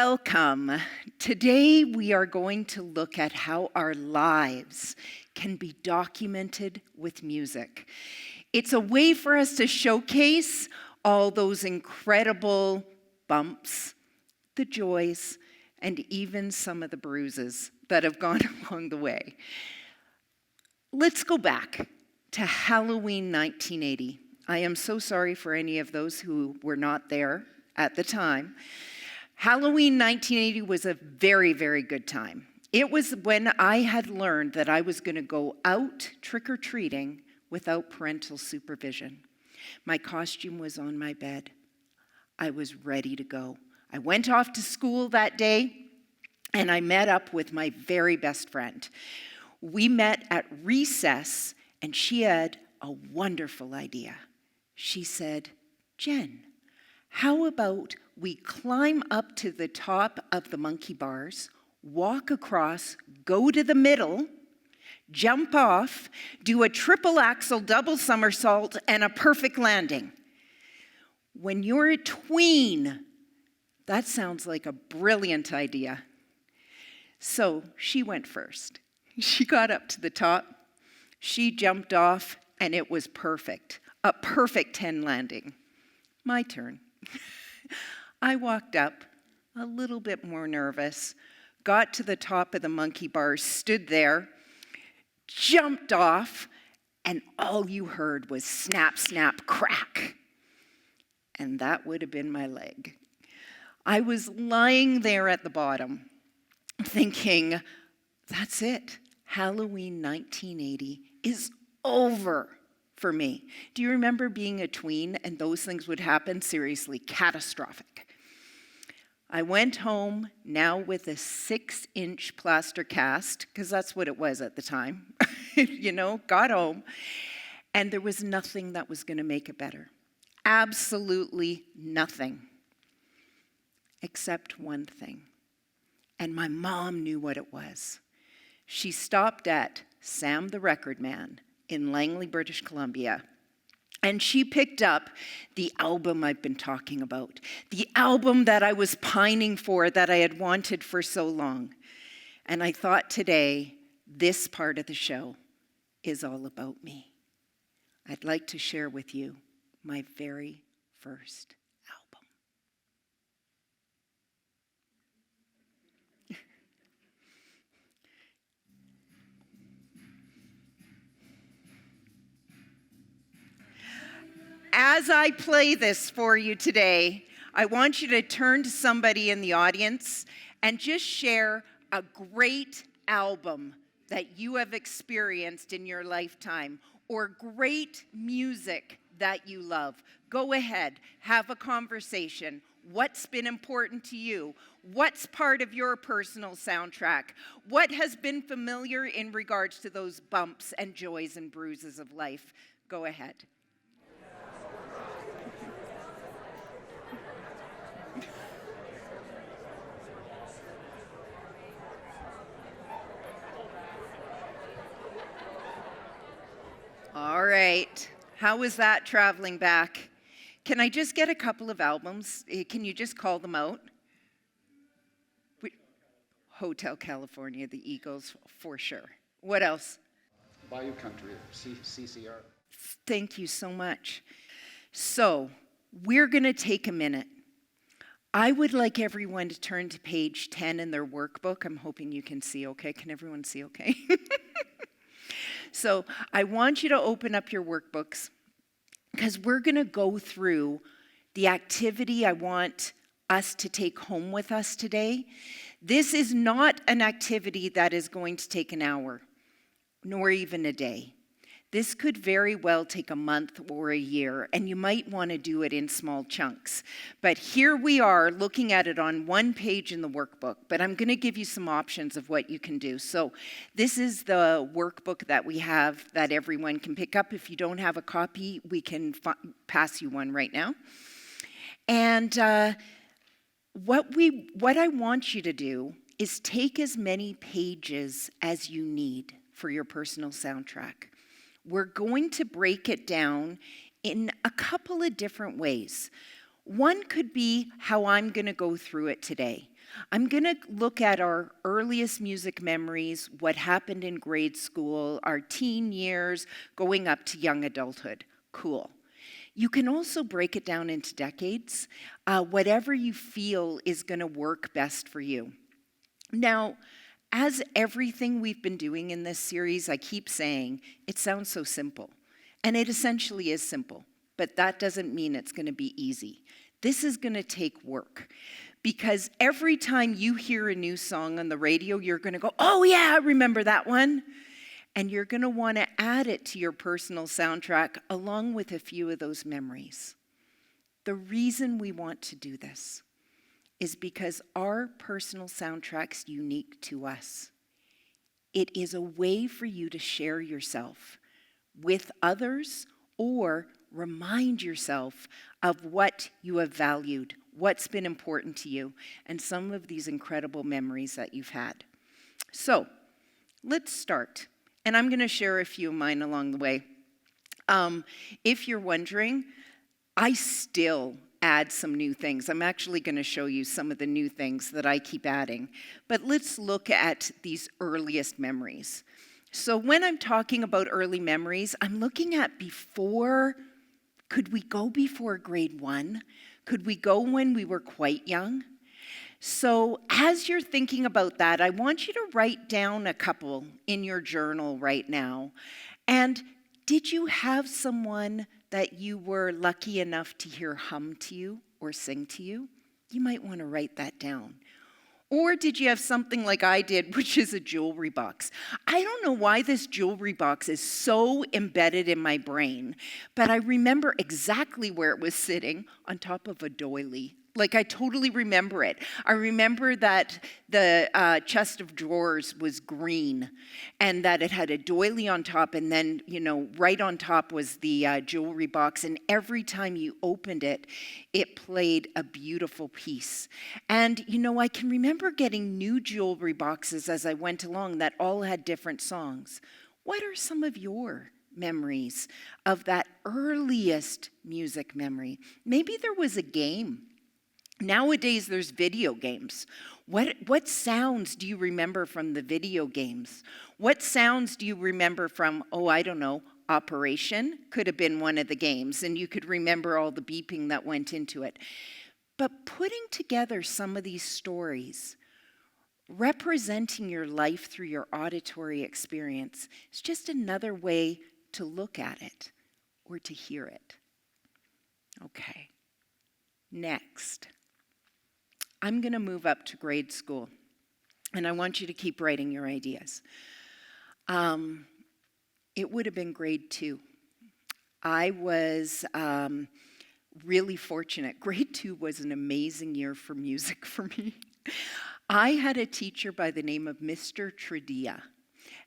Welcome. Today we are going to look at how our lives can be documented with music. It's a way for us to showcase all those incredible bumps, the joys, and even some of the bruises that have gone along the way. Let's go back to Halloween 1980. I am so sorry for any of those who were not there at the time. Halloween 1980 was a very, very good time. It was when I had learned that I was going to go out trick-or-treating without parental supervision. My costume was on my bed. I was ready to go. I went off to school that day, and I met up with my very best friend. We met at recess, and she had a wonderful idea. She said, "Jen, how about we climb up to the top of the monkey bars, walk across, go to the middle, jump off, do a triple axel double somersault, and a perfect landing." When you're a tween, that sounds like a brilliant idea. So she went first. She got up to the top, she jumped off, and it was perfect. A perfect 10 landing. My turn. I walked up, a little bit more nervous, got to the top of the monkey bars, stood there, jumped off, and all you heard was snap, snap, crack. And that would have been my leg. I was lying there at the bottom, thinking, that's it. Halloween 1980 is over for me. Do you remember being a tween and those things would happen? Seriously, catastrophic. I went home, now with a 6-inch plaster cast, because that's what it was at the time, got home, and there was nothing that was going to make it better. Absolutely nothing. Except one thing. And my mom knew what it was. She stopped at Sam the Record Man in Langley, British Columbia, and she picked up the album I've been talking about, the album that I was pining for, that I had wanted for so long. And I thought today, this part of the show is all about me. I'd like to share with you my very first album. As I play this for you today, I want you to turn to somebody in the audience and just share a great album that you have experienced in your lifetime or great music that you love. Go ahead, have a conversation. What's been important to you? What's part of your personal soundtrack? What has been familiar in regards to those bumps and joys and bruises of life? Go ahead. All right. How was that traveling back? Can I just get a couple of albums? Can you just call them out? Hotel California, the Eagles, for sure. What else? Bayou Country, CCR. Thank you so much. So, we're going to take a minute. I would like everyone to turn to page 10 in their workbook. I'm hoping you can see okay. Can everyone see okay? So I want you to open up your workbooks because we're going to go through the activity I want us to take home with us today. This is not an activity that is going to take an hour, nor even a day. This could very well take a month or a year, and you might want to do it in small chunks. But here we are looking at it on one page in the workbook, but I'm going to give you some options of what you can do. So this is the workbook that we have that everyone can pick up. If you don't have a copy, we can pass you one right now. And what I want you to do is take as many pages as you need for your personal soundtrack. We're going to break it down in a couple of different ways. One could be how I'm going to go through it today. I'm going to look at our earliest music memories, what happened in grade school, our teen years, going up to young adulthood. Cool. You can also break it down into decades, whatever you feel is going to work best for you. Now, as everything we've been doing in this series, I keep saying, it sounds so simple. And it essentially is simple, but that doesn't mean it's going to be easy. This is going to take work. Because every time you hear a new song on the radio, you're going to go, oh yeah, I remember that one. And you're going to want to add it to your personal soundtrack along with a few of those memories. The reason we want to do this is because our personal soundtrack's unique to us. It is a way for you to share yourself with others or remind yourself of what you have valued, what's been important to you, and some of these incredible memories that you've had. So, let's start. And I'm going to share a few of mine along the way. If you're wondering, I still add some new things. I'm actually going to show you some of the new things that I keep adding. But let's look at these earliest memories. So when I'm talking about early memories, I'm looking at before. Could we go before grade 1? Could we go when we were quite young? So as you're thinking about that, I want you to write down a couple in your journal right now. And did you have someone that you were lucky enough to hear hum to you or sing to you? You might want to write that down. Or did you have something like I did, which is a jewelry box? I don't know why this jewelry box is so embedded in my brain, but I remember exactly where it was sitting on top of a doily. Like, I totally remember it. I remember that the chest of drawers was green and that it had a doily on top, and then, right on top was the jewelry box. And every time you opened it, it played a beautiful piece. And, I can remember getting new jewelry boxes as I went along that all had different songs. What are some of your memories of that earliest music memory? Maybe there was a game. Nowadays, there's video games. What sounds do you remember from the video games? What sounds do you remember from, I don't know, Operation? Could have been one of the games, and you could remember all the beeping that went into it. But putting together some of these stories, representing your life through your auditory experience, is just another way to look at it or to hear it. Okay, next. I'm going to move up to grade school, and I want you to keep writing your ideas. It would have been grade 2. I was really fortunate. Grade 2 was an amazing year for music for me. I had a teacher by the name of Mr. Tredia.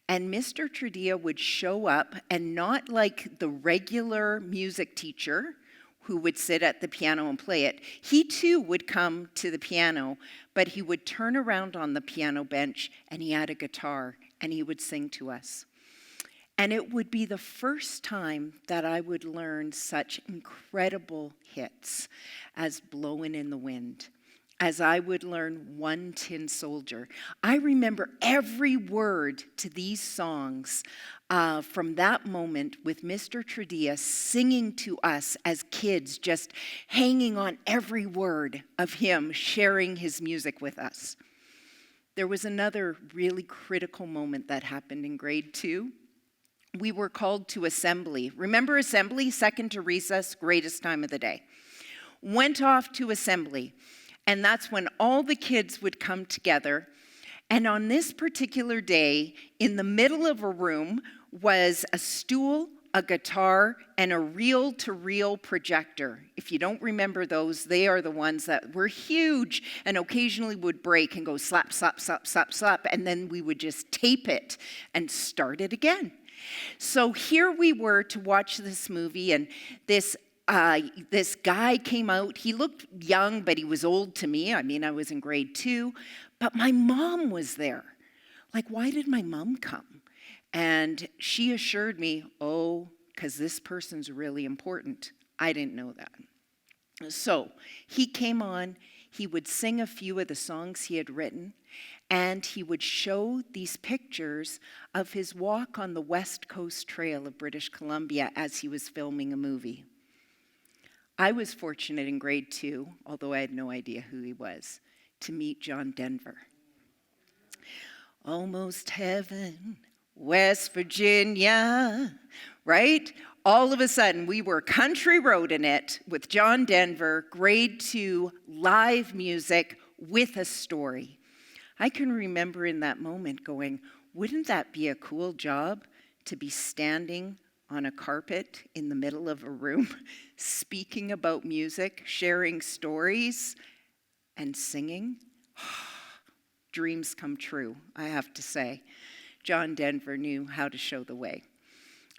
And Mr. Tredia would show up, and not like the regular music teacher who would sit at the piano and play it. He too would come to the piano, but he would turn around on the piano bench and he had a guitar and he would sing to us. And it would be the first time that I would learn such incredible hits as Blowin' in the Wind, as I would learn One Tin Soldier. I remember every word to these songs from that moment with Mr. Tredia singing to us as kids, just hanging on every word of him sharing his music with us. There was another really critical moment that happened in grade 2. We were called to assembly. Remember assembly? Second to recess, greatest time of the day. Went off to assembly. And that's when all the kids would come together. And on this particular day, in the middle of a room was a stool, a guitar, and a reel-to-reel projector. If you don't remember those, they are the ones that were huge and occasionally would break and go slap, slap, slap, slap, slap, and then we would just tape it and start it again. So here we were to watch this movie, and this guy came out. He looked young, but he was old to me. I mean, I was in grade 2, but my mom was there. Like, why did my mom come? And she assured me, because this person's really important. I didn't know that. So he came on. he would sing a few of the songs he had written, and he would show these pictures of his walk on the West Coast Trail of British Columbia as he was filming a movie. I was fortunate in grade 2, although I had no idea who he was, to meet John Denver. Almost heaven, West Virginia, right? All of a sudden, we were country roading it with John Denver, grade 2, live music with a story. I can remember in that moment going, wouldn't that be a cool job to be standing on a carpet in the middle of a room, speaking about music, sharing stories, and singing? Dreams come true, I have to say. John Denver knew how to show the way.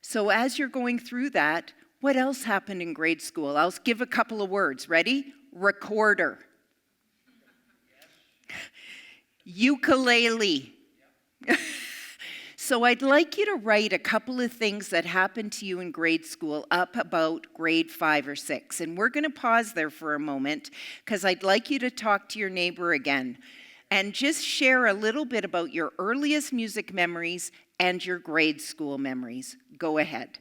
So as you're going through that, what else happened in grade school? I'll give a couple of words. Ready? Recorder. Ukulele. So I'd like you to write a couple of things that happened to you in grade school up about grade 5 or 6. And we're going to pause there for a moment because I'd like you to talk to your neighbor again and just share a little bit about your earliest music memories and your grade school memories. Go ahead.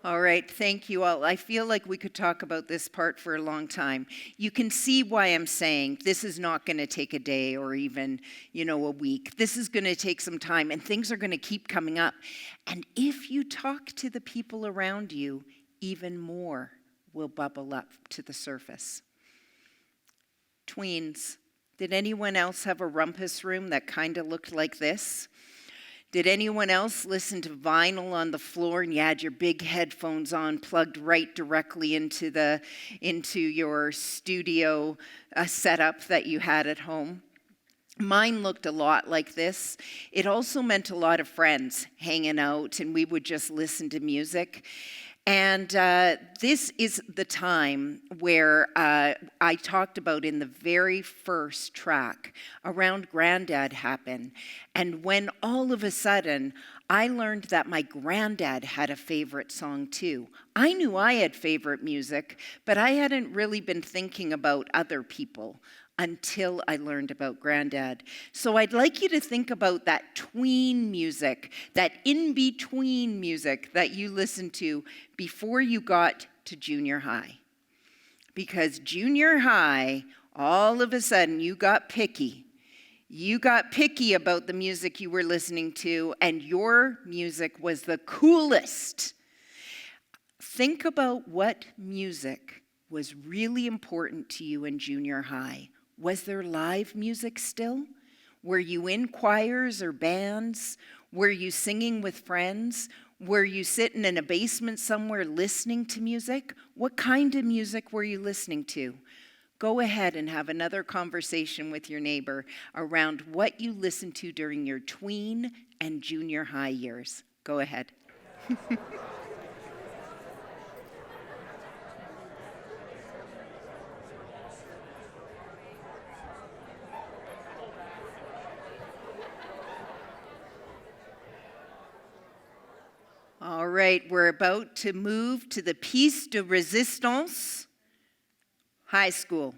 All right, thank you all. I feel like we could talk about this part for a long time. You can see why I'm saying this is not going to take a day or even, a week. This is going to take some time, and things are going to keep coming up. And if you talk to the people around you, even more will bubble up to the surface. Tweens, did anyone else have a rumpus room that kind of looked like this? Did anyone else listen to vinyl on the floor and you had your big headphones on, plugged right directly into your studio setup that you had at home? Mine looked a lot like this. It also meant a lot of friends hanging out, and we would just listen to music. And this is the time where I talked about in the very first track around Granddad happened. And when all of a sudden I learned that my granddad had a favorite song too. I knew I had favorite music, but I hadn't really been thinking about other people until I learned about Granddad. So I'd like you to think about that tween music, that in-between music that you listened to before you got to junior high. Because junior high, all of a sudden, you got picky. You got picky about the music you were listening to, and your music was the coolest. Think about what music was really important to you in junior high. Was there live music still? Were you in choirs or bands? Were you singing with friends? Were you sitting in a basement somewhere listening to music? What kind of music were you listening to? Go ahead and have another conversation with your neighbor around what you listened to during your tween and junior high years. Go ahead. All right, we're about to move to the piece de resistance, high school.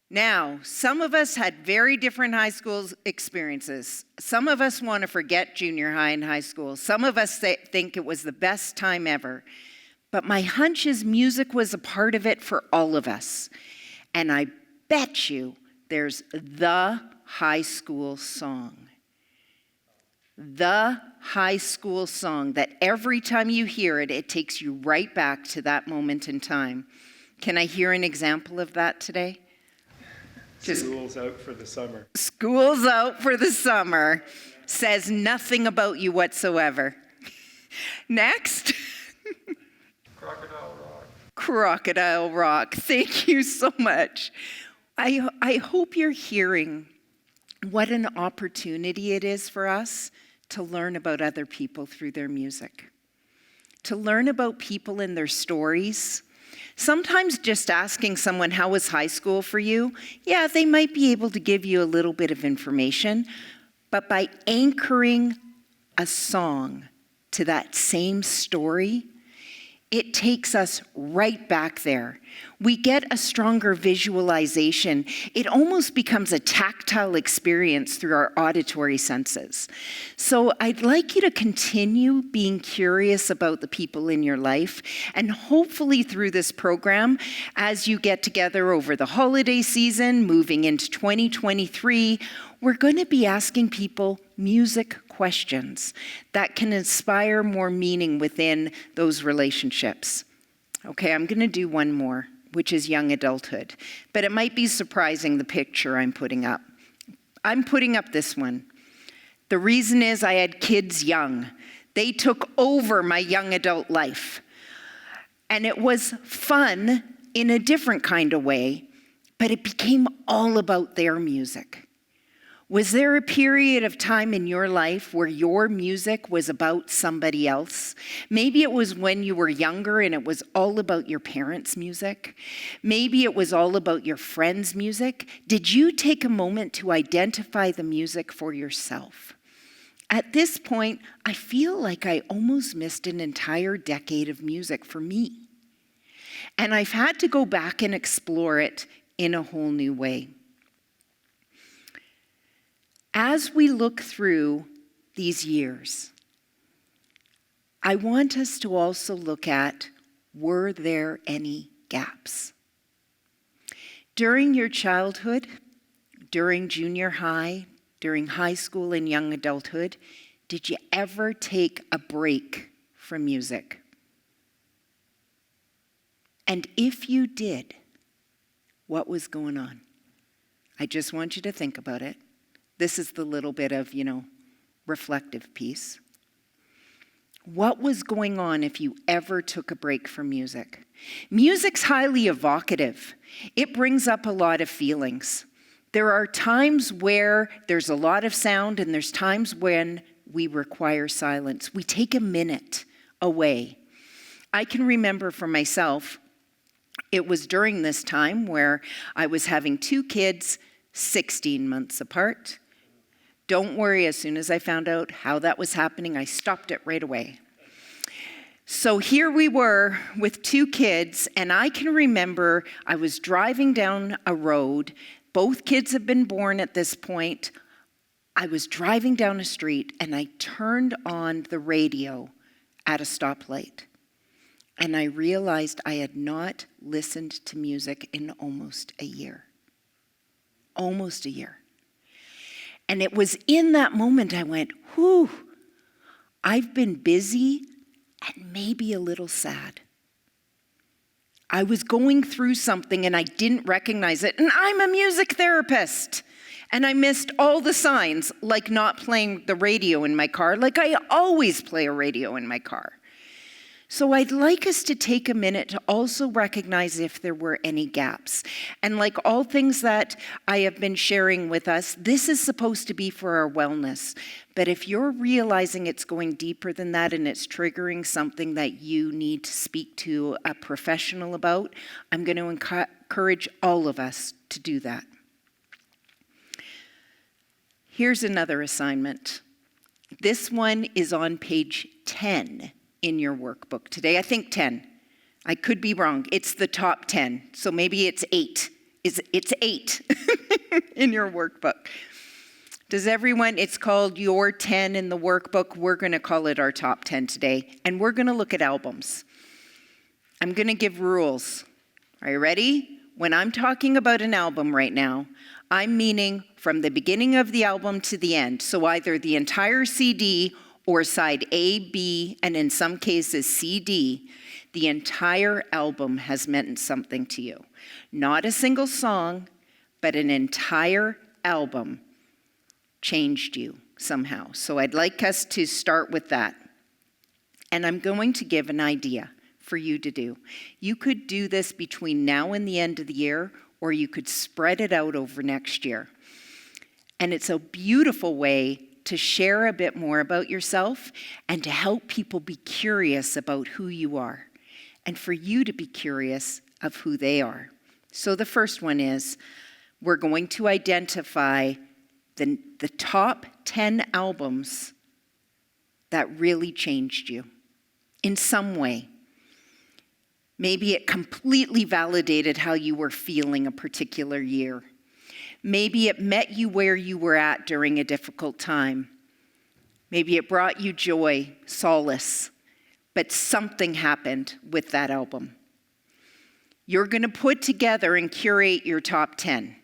Now, some of us had very different high school experiences. Some of us want to forget junior high and high school. Some of us think it was the best time ever. But my hunch is music was a part of it for all of us. And I bet you there's the high school song. The high school song that every time you hear it, it takes you right back to that moment in time. Can I hear an example of that today? School's out for the summer. School's out for the summer. Says nothing about you whatsoever. Next. Crocodile Rock. Crocodile Rock. Thank you so much. I hope you're hearing what an opportunity it is for us to learn about other people through their music, to learn about people and their stories, Sometimes just asking someone, how was high school for you? Yeah, they might be able to give you a little bit of information, but by anchoring a song to that same story, it takes us right back there. We get a stronger visualization. It almost becomes a tactile experience through our auditory senses. So I'd like you to continue being curious about the people in your life, and hopefully through this program, as you get together over the holiday season, moving into 2023, we're going to be asking people music questions that can inspire more meaning within those relationships. Okay, I'm going to do one more, which is young adulthood. But it might be surprising, the picture I'm putting up. I'm putting up this one. The reason is I had kids young. They took over my young adult life. And it was fun in a different kind of way, but it became all about their music. Was there a period of time in your life where your music was about somebody else? Maybe it was when you were younger and it was all about your parents' music. Maybe it was all about your friends' music. Did you take a moment to identify the music for yourself? At this point, I feel like I almost missed an entire decade of music for me. And I've had to go back and explore it in a whole new way. As we look through these years, I want us to also look at, were there any gaps? During your childhood, during junior high, during high school and young adulthood, did you ever take a break from music? And if you did, what was going on? I just want you to think about it. This is the little bit of, reflective piece. What was going on if you ever took a break from music? Music's highly evocative. It brings up a lot of feelings. There are times where there's a lot of sound, and there's times when we require silence. We take a minute away. I can remember for myself, it was during this time where I was having 2 kids, 16 months apart. Don't worry, as soon as I found out how that was happening, I stopped it right away. So here we were with 2 kids, and I can remember I was driving down a road. Both kids have been born at this point. I was driving down a street, and I turned on the radio at a stoplight. And I realized I had not listened to music in almost a year. Almost a year. And it was in that moment I went, whew, I've been busy and maybe a little sad. I was going through something and I didn't recognize it. And I'm a music therapist. And I missed all the signs, like not playing the radio in my car, like I always play a radio in my car. So I'd like us to take a minute to also recognize if there were any gaps. And like all things that I have been sharing with us, this is supposed to be for our wellness. But if you're realizing it's going deeper than that and it's triggering something that you need to speak to a professional about, I'm going to encourage all of us to do that. Here's another assignment. This one is on page 10. In your workbook today. I think 10. I could be wrong. It's the top 10. So maybe it's 8. It's 8 in your workbook. Does everyone, it's called your 10 in the workbook. We're going to call it our top 10 today. And we're going to look at albums. I'm going to give rules. Are you ready? When I'm talking about an album right now, I'm meaning from the beginning of the album to the end. So either the entire CD or side A, B, and in some cases CD, the entire album has meant something to you. Not a single song, but an entire album changed you somehow. So I'd like us to start with that. And I'm going to give an idea for you to do. You could do this between now and the end of the year, or you could spread it out over next year. And it's a beautiful way to share a bit more about yourself and to help people be curious about who you are. and for you to be curious of who they are. So the first one is, we're going to identify the top 10 albums that really changed you in some way. Maybe it completely validated how you were feeling a particular year. Maybe it met you where you were at during a difficult time. Maybe it brought you joy, solace, but something happened with that album. You're going to put together and curate your top 10.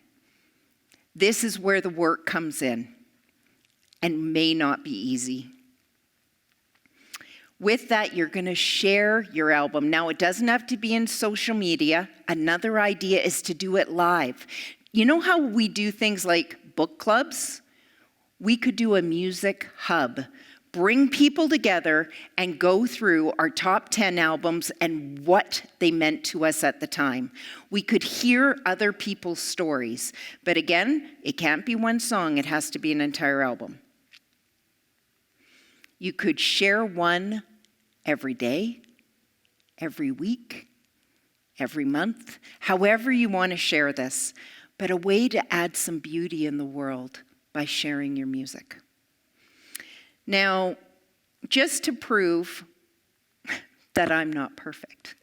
This is where the work comes in and may not be easy. With that, you're going to share your album. Now, it doesn't have to be in social media. Another idea is to do it live. You know how we do things like book clubs? We could do a music hub. Bring people together and go through our top 10 albums and what they meant to us at the time. We could hear other people's stories. But again, it can't be one song. It has to be an entire album. You could share one every day, every week, every month, however you want to share this, but a way to add some beauty in the world by sharing your music. Now, just to prove that I'm not perfect,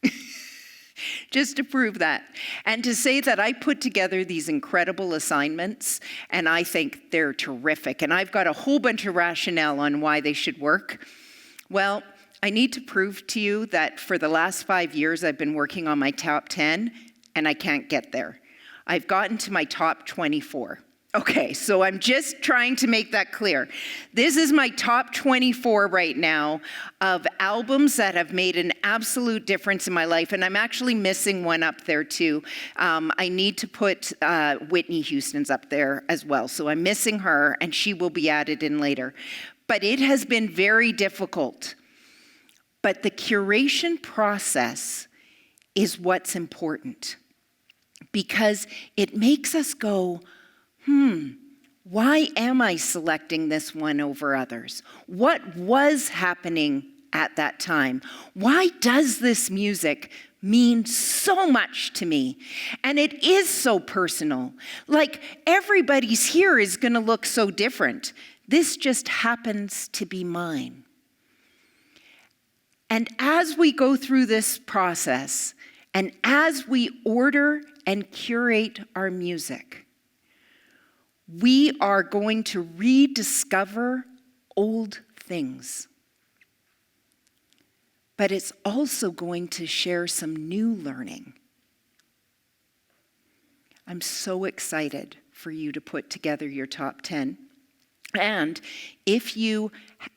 just to prove that, and to say that I put together these incredible assignments, and I think they're terrific, and I've got a whole bunch of rationale on why they should work. Well, I need to prove to you that for the last 5 years, I've been working on my top 10, and I can't get there. I've gotten to my top 24. Okay, so I'm just trying to make that clear. This is my top 24 right now of albums that have made an absolute difference in my life, and I'm actually missing one up there too. I need to put Whitney Houston's up there as well, so I'm missing her, and she will be added in later. But it has been very difficult. But the curation process is what's important, because it makes us go, why am I selecting this one over others? What was happening at that time? Why does this music mean so much to me? And it is so personal. Like, everybody's here is going to look so different. This just happens to be mine. And as we go through this process, and as we order and curate our music, we are going to rediscover old things. But it's also going to share some new learning. I'm so excited for you to put together your top 10. And if you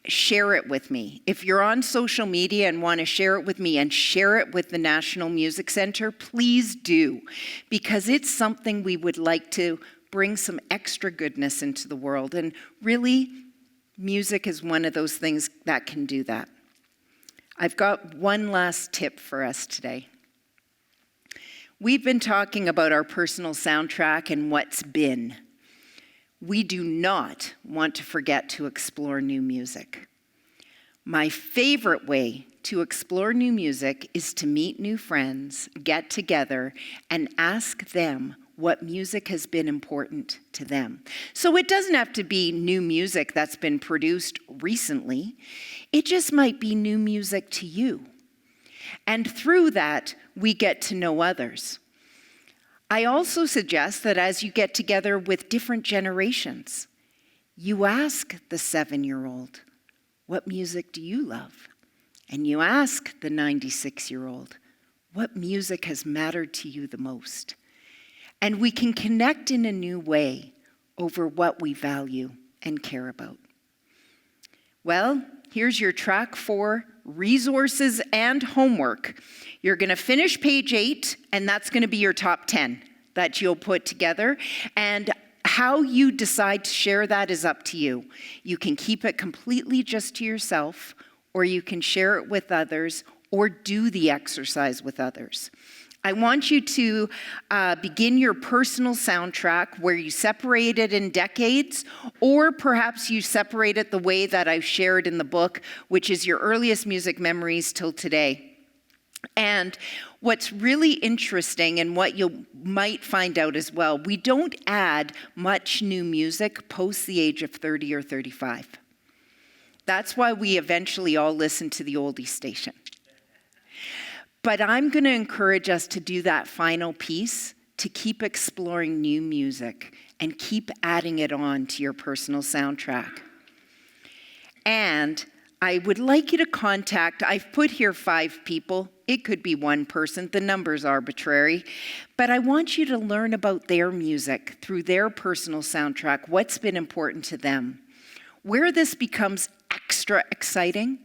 share it with me, if you're on social media and want to share it with me and share it with the National Music Center, please do, because it's something we would like to bring some extra goodness into the world. And really, music is one of those things that can do that. I've got one last tip for us today. We've been talking about our personal soundtrack and what's been. We do not want to forget to explore new music. My favorite way to explore new music is to meet new friends, get together, and ask them what music has been important to them. So it doesn't have to be new music that's been produced recently. It just might be new music to you. And through that, we get to know others. I also suggest that as you get together with different generations, you ask the 7-year-old, what music do you love? And you ask the 96-year-old, what music has mattered to you the most? And we can connect in a new way over what we value and care about. Well, here's your track 4, resources and homework. You're going to finish page 8, and that's going to be your top 10 that you'll put together. And how you decide to share that is up to you. You can keep it completely just to yourself, or you can share it with others, or do the exercise with others. I want you to begin your personal soundtrack where you separate it in decades, or perhaps you separate it the way that I've shared in the book, which is your earliest music memories till today. And what's really interesting, and what you might find out as well, we don't add much new music post the age of 30 or 35. That's why we eventually all listen to the oldie station. But I'm going to encourage us to do that final piece, to keep exploring new music and keep adding it on to your personal soundtrack. And I would like you to contact, I've put here 5 people. It could be 1 person, the number's arbitrary. But I want you to learn about their music through their personal soundtrack, what's been important to them. Where this becomes extra exciting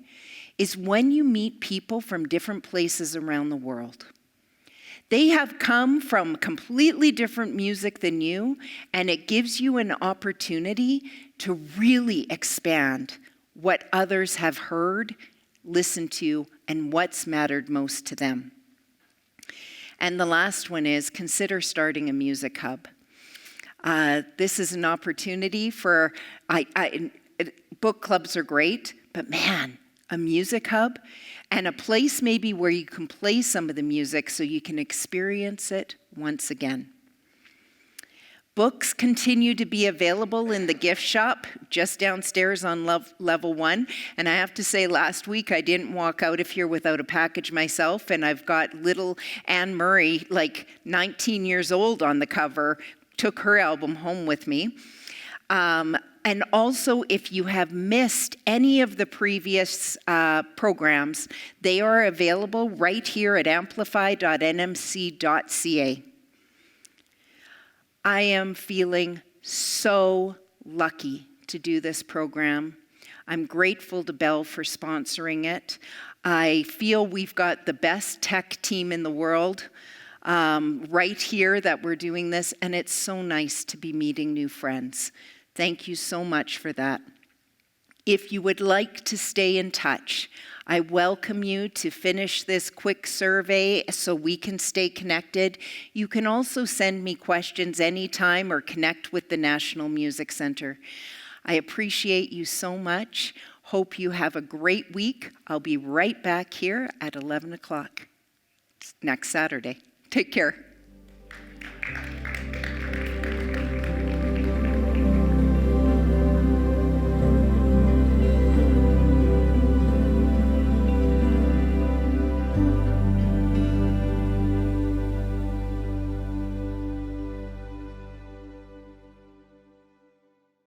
is when you meet people from different places around the world. They have come from completely different music than you, and it gives you an opportunity to really expand what others have heard, listened to, and what's mattered most to them. And the last one is consider starting a music hub. This is an opportunity for, book clubs are great, but man, a music hub and a place maybe where you can play some of the music so you can experience it once again. Books continue to be available in the gift shop just downstairs on level 1. And I have to say, last week I didn't walk out of here without a package myself, and I've got little Anne Murray, like 19 years old on the cover, took her album home with me. And also, if you have missed any of the previous programs, they are available right here at amplify.nmc.ca. I am feeling so lucky to do this program. I'm grateful to Bell for sponsoring it. I feel we've got the best tech team in the world right here that we're doing this, and it's so nice to be meeting new friends. Thank you so much for that. If you would like to stay in touch, I welcome you to finish this quick survey so we can stay connected. You can also send me questions anytime or connect with the National Music Center. I appreciate you so much. Hope you have a great week. I'll be right back here at 11 o'clock next Saturday. Take care.